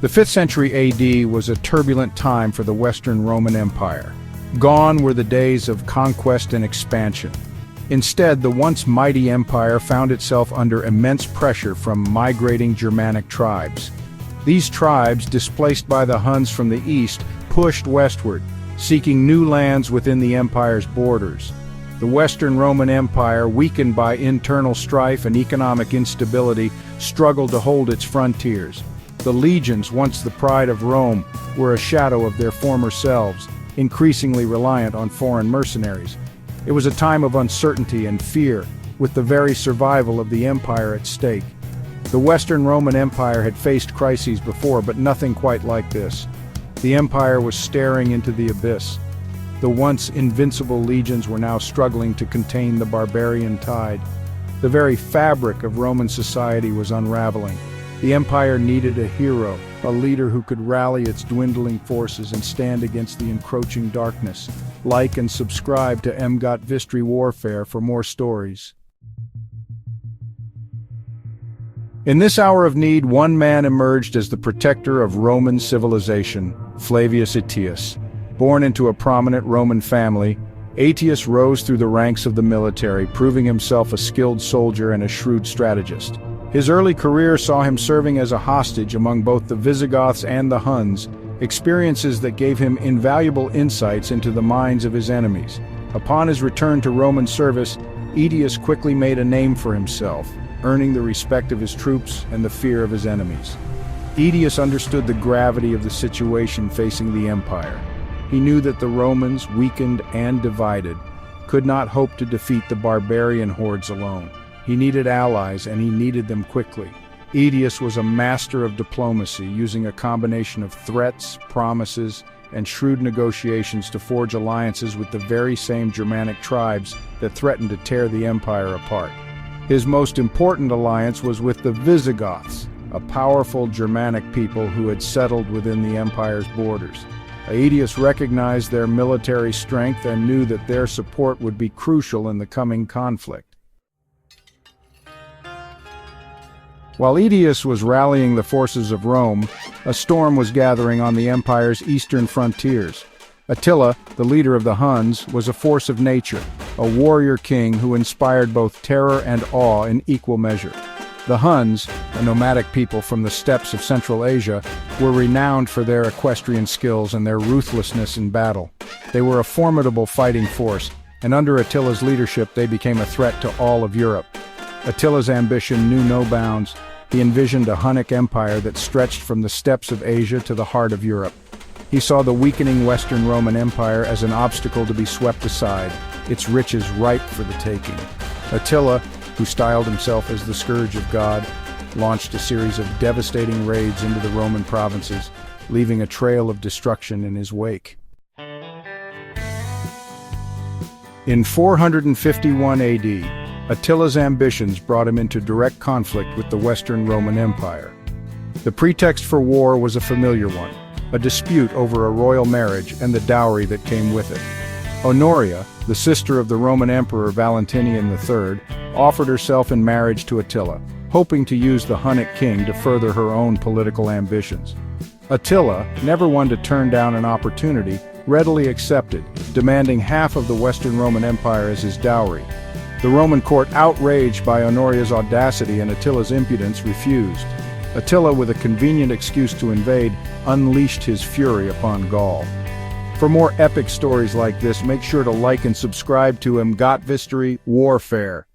The 5th century AD was a turbulent time for the Western Roman Empire. Gone were the days of conquest and expansion. Instead, the once mighty empire found itself under immense pressure from migrating Germanic tribes. These tribes, displaced by the Huns from the east, pushed westward, seeking new lands within the empire's borders. The Western Roman Empire, weakened by internal strife and economic instability, struggled to hold its frontiers. The legions, once the pride of Rome, were a shadow of their former selves, increasingly reliant on foreign mercenaries. It was a time of uncertainty and fear, with the very survival of the empire at stake. The Western Roman Empire had faced crises before, but nothing quite like this. The empire was staring into the abyss. The once invincible legions were now struggling to contain the barbarian tide. The very fabric of Roman society was unraveling. The empire needed a hero, a leader who could rally its dwindling forces and stand against the encroaching darkness. Like and subscribe to emgotvhistory Warfare for more stories. In this hour of need, one man emerged as the protector of Roman civilization, Flavius Aetius. Born into a prominent Roman family, Aetius rose through the ranks of the military, proving himself a skilled soldier and a shrewd strategist. His early career saw him serving as a hostage among both the Visigoths and the Huns, experiences that gave him invaluable insights into the minds of his enemies. Upon his return to Roman service, Aetius quickly made a name for himself, earning the respect of his troops and the fear of his enemies. Aetius understood the gravity of the situation facing the empire. He knew that the Romans, weakened and divided, could not hope to defeat the barbarian hordes alone. He needed allies, and he needed them quickly. Aetius was a master of diplomacy, using a combination of threats, promises, and shrewd negotiations to forge alliances with the very same Germanic tribes that threatened to tear the empire apart. His most important alliance was with the Visigoths, a powerful Germanic people who had settled within the empire's borders. Aetius recognized their military strength and knew that their support would be crucial in the coming conflict. While Aetius was rallying the forces of Rome, a storm was gathering on the empire's eastern frontiers. Attila, the leader of the Huns, was a force of nature, a warrior king who inspired both terror and awe in equal measure. The Huns, a nomadic people from the steppes of Central Asia, were renowned for their equestrian skills and their ruthlessness in battle. They were a formidable fighting force, and under Attila's leadership they became a threat to all of Europe. Attila's ambition knew no bounds. He envisioned a Hunnic empire that stretched from the steppes of Asia to the heart of Europe. He saw the weakening Western Roman Empire as an obstacle to be swept aside, its riches ripe for the taking. Attila, who styled himself as the Scourge of God, launched a series of devastating raids into the Roman provinces, leaving a trail of destruction in his wake. In 451 AD, Attila's ambitions brought him into direct conflict with the Western Roman Empire. The pretext for war was a familiar one, a dispute over a royal marriage and the dowry that came with it. Honoria, the sister of the Roman Emperor Valentinian III, offered herself in marriage to Attila, hoping to use the Hunnic king to further her own political ambitions. Attila, never one to turn down an opportunity, readily accepted, demanding half of the Western Roman Empire as his dowry. The Roman court, outraged by Honoria's audacity and Attila's impudence, refused. Attila, with a convenient excuse to invade, unleashed his fury upon Gaul. For more epic stories like this, make sure to like and subscribe to emgotvhistory Warfare.